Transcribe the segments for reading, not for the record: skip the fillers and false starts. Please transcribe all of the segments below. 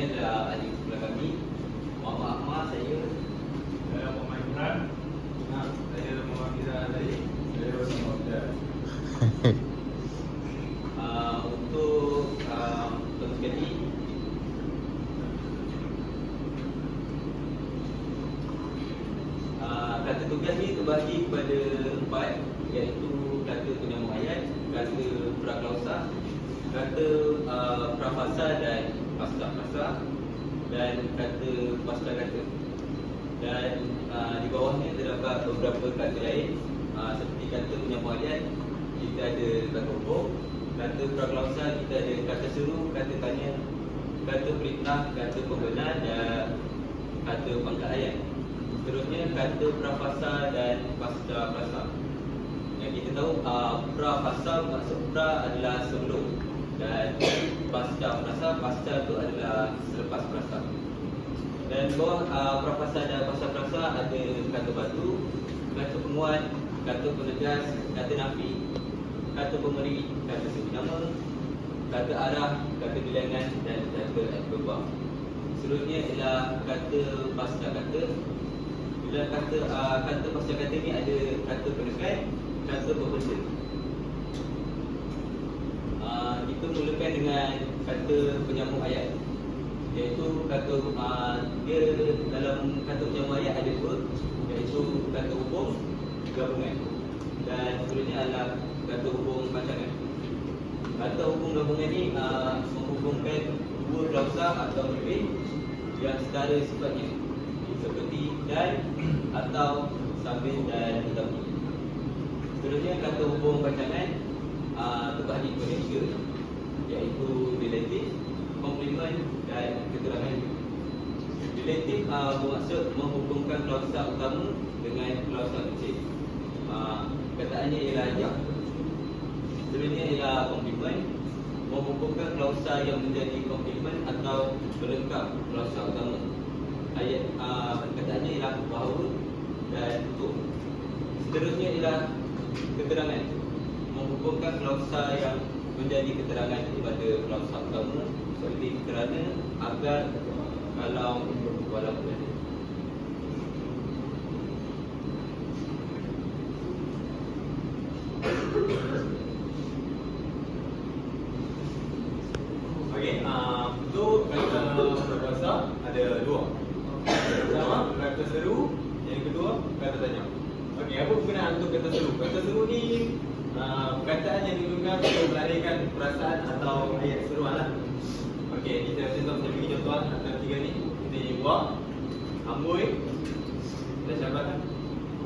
adalah adik sebelah kami, Muhammad Ahmad, saya Muhammad Imran. Saya Muhammad Izan Azali. Saya Muhammad Abdul. Untuk pertama sekali kata tugas ni terbahagi kepada 4, iaitu kata penyambung ayat, kata praklausa, kata prafasa dan pasca prasa, dan kata pasca kata. Dan di bawahnya terdapat beberapa kata lain, seperti kata penyambung ayat kita ada kata hubung, kata praklausa kita ada kata seru, kata tanya, kata perintah, kata pembenar dan kata pangkat ayat. Seterusnya kata prafasa dan pasca prasa. Yang kita tahu prafasa maksud pra adalah sebelum, dan pasca prasa itu adalah selepas prasa. Dan di bawah prafasa dan pasca prasa ada kata batu, kata penguat, kata penegas, kata nafi, kata pemberi, kata sebut nama, kata arah, kata bilangan dan kata adverb. Seterusnya ialah kata pasca kata. Bila kata pasca kata ni ada kata penekan, kata pembenda. Kita mulakan dengan kata penyambung ayat, iaitu kata dia dalam kata penyambung ayat ada dua, iaitu kata hubung gabungan, dan seterusnya adalah kata hubung pancangan. Kata hubung gabungan ni menghubungkan dua klausa atau lebih yang setara sifatnya, seperti dan, atau, sambil dan tetapi. Seterusnya kata hubung pancangan terbahagi kepada 3, iaitu relatif, komplement dan keterangan. Relatif bermaksud menghubungkan klausa utama dengan klausa kecil. Perkataannya ialah yang. Seterusnya ialah komplement, menghubungkan klausa yang menjadi komplement atau pelengkap klausa utama. Ayat perkataannya ialah bahawa dan untuk. Seterusnya ialah keterangan, menghubungkan klausa yang menjadi keterangan kepada klausa utama, seperti kerana, agar, kalau, walaupun. Okey, untuk kata praklausa ada 2. Pertama, kata seru. Yang kedua, kata tanya. Okey, apa perkenaan untuk kata seru? Kata seru ni perkataan yang digunakan untuk melarikan perasaan atau ayat seruan lah. Okey, kita contoh macam begini contoh antara 3 ni. Kita buat amboi dan syabat.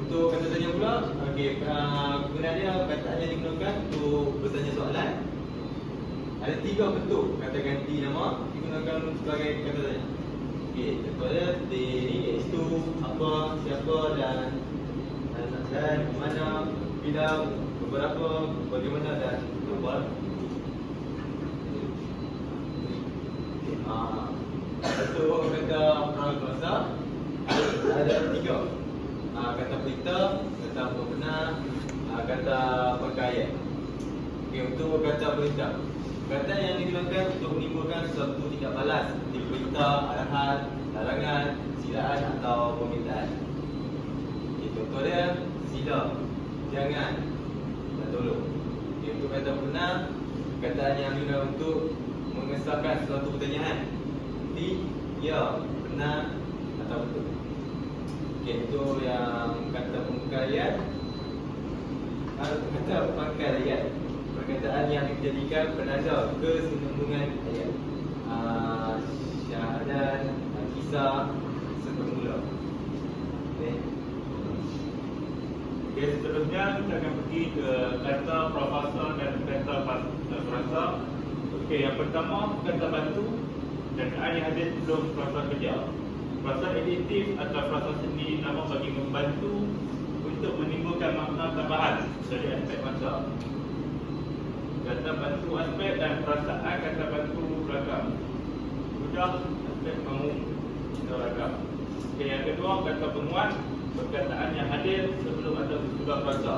Untuk kata tanya pula, okey, perkenaan dia perkataan yang digunakan untuk bertanya soalan. Ada 3 bentuk kata ganti nama digunakan sebagai kata tanya. Okey, contohnya di iaitu apa, siapa dan mana, bila, beberapa, bagaimana dan berapa. Untuk kata praklausa ada 3. Kata perintah, kata pembenar, kata pangkat. Okey, untuk kata perintah, kata yang digunakan untuk menimbulkan sesuatu tindak balas seperti perintah, arahan, larangan, silaan atau permintaan. Okay, contoh dia sila, jangan dan tolong. Okay, untuk kata benar, perkataan yang digunakan untuk mengesahkan sesuatu pertanyaan seperti ya, benar atau betul. Okay, itu yang kata pembuka ayat. Kata pangkal ayat, perkataan yang dijadikan penanda kesinambungan ayat. Syahadat, kisah, semula. Okey, seterusnya kita akan pergi ke kata prafasa dan kata pasca prasa. Okey, yang pertama kata bantu, perkataan yang hadir sebelum prasa kerja. Prasa aditif atau prasa sendiri nama bagi membantu untuk menimbulkan makna tambahan dari aspek masa. Kata bantu aspek dan perasaan, kata bantu belakang. Sudah aspek mahu belakang. Okey, yang kedua kata penguat, perkataan yang hadir sebelum atau sesudah prasa.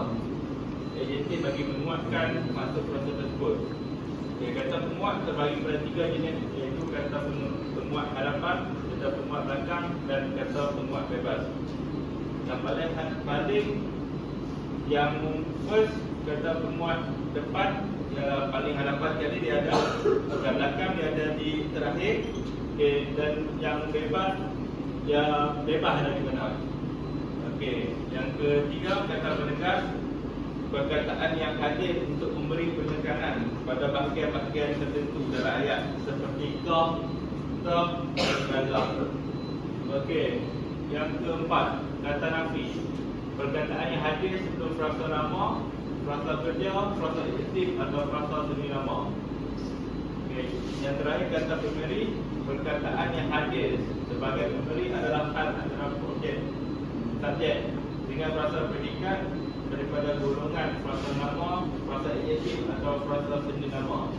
Adjektif bagi menguatkan maksud prasa tersebut. Okey, kata penguat terbagi pada 3 jenis, iaitu kata penguat dan kata penguat bebas. Yang paling yang first kata penguat depan ya paling hadapan kali dia ada, dan belakang dia ada di terakhir. Okey, dan yang bebas ya bebas ada di mana. Okey, yang ketiga kata menegas, perkataan yang hadir untuk memberi penekanan pada bahagian-bahagian tertentu dalam ayat seperti kau, tak, dan lam. Okey, yang keempat kata nafi, perkataan yang hadir sebelum frasa nama, frasa kerja, frasa aktif atau frasa semi nama. Okey, yang terakhir kata pemberi, perkataan yang hadir sebagai pemberi adalah hal antara subjek dengan frasa predikat daripada golongan frasa nama, frasa adjektif atau frasa semi nama.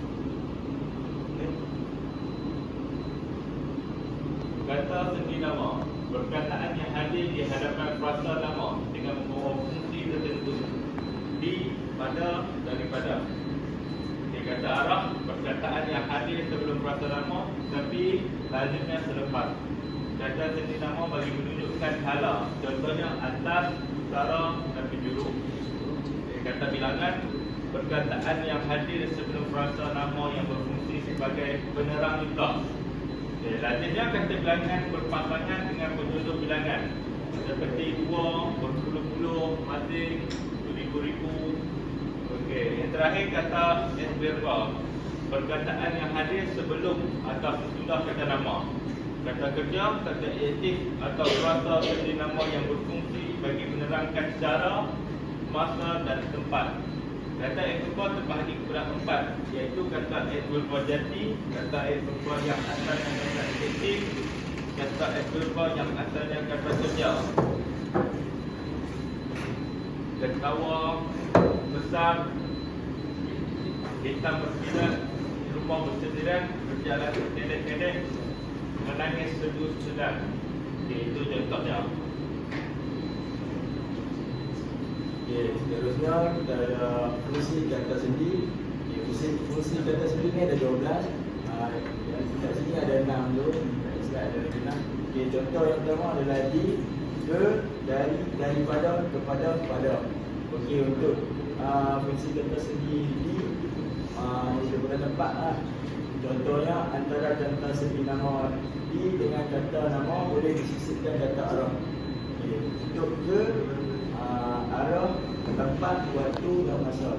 Kata semi nama, perkataan yang hadir di hadapan frasa nama dengan membawa fungsi tertentu di, pada, daripada. Dia kata arah, perkataan yang hadir sebelum frasa nama tapi lazimnya selepas. Kata semi nama bagi menunjukkan hala, contohnya atas, utara dan penjuru. Kata bilangan, perkataan yang hadir sebelum frasa nama yang berfungsi sebagai penerang juga. Lazimnya kata bilangan berpasangan dengan penjodoh bilangan seperti dua, berpuluh-puluh, masing, beribu-ribu. Okey, yang terakhir kata adverb, perkataan yang hadir sebelum atau sesudah kata nama. Kata kerja, kata adjektif atau frasa semi nama yang berfungsi bagi menerangkan cara, masa dan tempat. Kata adverb terbahagi kepada empat, iaitu kata adverb jati, kata adverb yang asalnya kata adjektif, kata adverb yang asalnya kata kerja. Ketawa, besar, hitam berkilat, rumah bersediran, berjalan pendek-pendek, menangis sedus-sedar. Itu contohnya. Okay, seterusnya kita ada fungsi kata sendi. Fungsi kata sendi ni ada 12. Yang kat sini ada 6 tu. Kat ada 6. Okay, contoh yang pertama adalah di, ke, dari, daripada, kepada, pada. Okey, untuk fungsi kata sendi di daripada tempat lah. Contohnya antara kata sendi nama di dengan kata nama boleh disisipkan kata arah. Okay. Untuk ke, arah, tempat, waktu dan masa.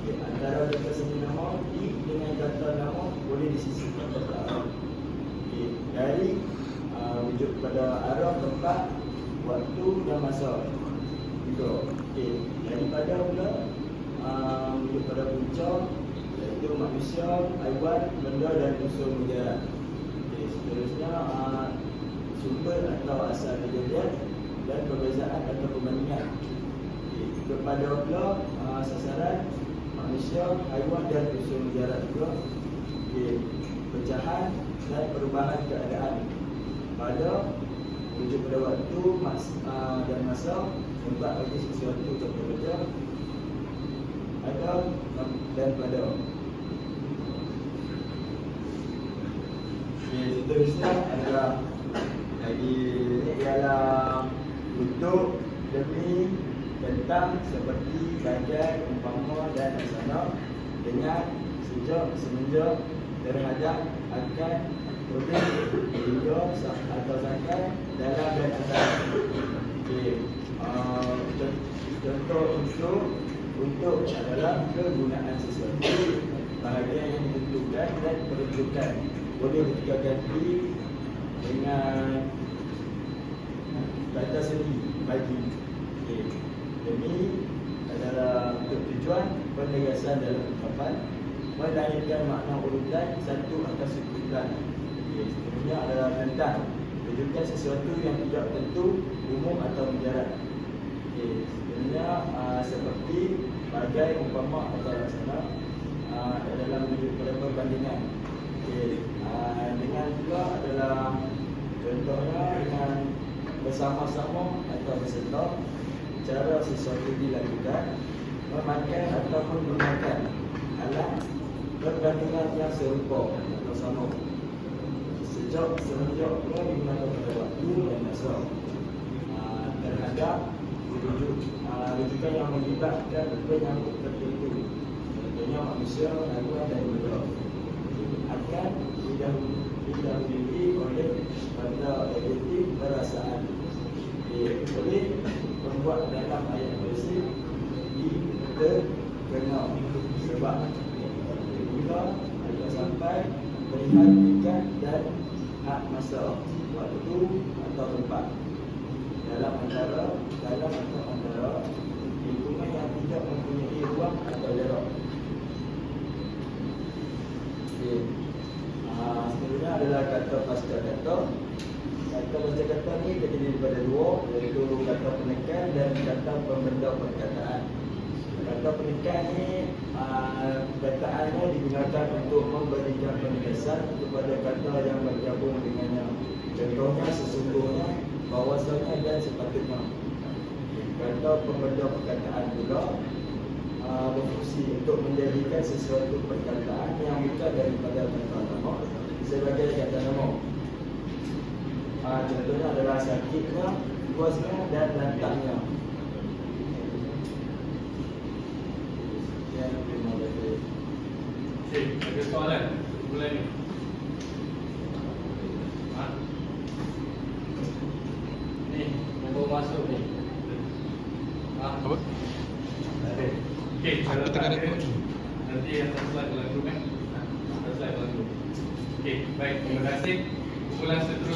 Okay. Antara kata sendi nama di dengan kata nama boleh disisipkan kata arah. Okay. Dari wujud pada arah, tempat, waktu dan masa juga. Okay. Daripada pula wujud pada punca, iaitu manusia, haiwan, benda dan unsur mujarab. Okay. Seterusnya sumber atau asal kejadian dan perbezaan atau perbandingan. Okay. Kepada pula sasaran, manusia, haiwan dan unsur mujarab juga. Okay. Pecahan dan perubahan keadaan. Pada wujud pada waktu dan masa, tempat bagi sesuatu contoh kerja, ada dan pada. Okay, seterusnya adalah lagi ini ialah untuk, demi, tentang, seperti, bagai, umpama dan asana, dengan, sejak, semenjak, terhadap, akan, boleh, hingga atau sampai, dalam dan atas. Okay. Contoh untuk adalah kegunaan sesuatu, bahagian yang ditentukan dan peruntukan. Boleh berganti dengan kata sendi, bagi. Okay. Demi adalah untuk tujuan, penegasan dalam ungkapan, melahirkan makna urutan satu atas sekumpulan. Okay. Seterusnya adalah tentang, tunjukkan sesuatu yang tidak tentu, umum atau mujarab. Okay. Sebenarnya seperti, bagai, umpama atau laksana dalam wujud pada perbandingan. Okay. Dengan juga adalah contohnya dengan bersama-sama atau berserta, cara sesuatu dilakukan, memakai ataupun menggunakan alat perbandingan yang serupa atau sama, semenjak pula digunakan pada waktu dan masa terhadap rujukan yang melibatkan penyambut tertentu, contohnya manusia, haiwan dan benda, akan didahului oleh pada adjektif perasaan. Boleh membuat dalam ayat bersih diterkena sebab bila ada sampai melihat tingkat dan hak masa, waktu atau tempat dalam antara lingkungan yang tidak mempunyai ruang atau jarak. Seterusnya adalah kata pasca kata. Kata pasca kata ni terdiri daripada dua, iaitu kata penekan dan kata pembenda perkataan. Kata penekan ni perkataannya digunakan untuk memberikan penegasan kepada kata yang bergabung dengannya. Contohnya sesungguhnya, bahawasanya dan sepatutnya. Kata pembenda perkataan pula berfungsi untuk menjadikan sesuatu perkataan yang bukan daripada kata nama sebagai kata nama. Contohnya adalah sakitnya, puasnya dan lantangnya. Okey, ada soalan? Bulan ni. Ni, nombor masuk ni. Apa? Okey, kalau tak ada, nanti akan slide dalam group kan? Akan slide dalam group. Okey, baik, terima kasih. Kumpulan seterusnya.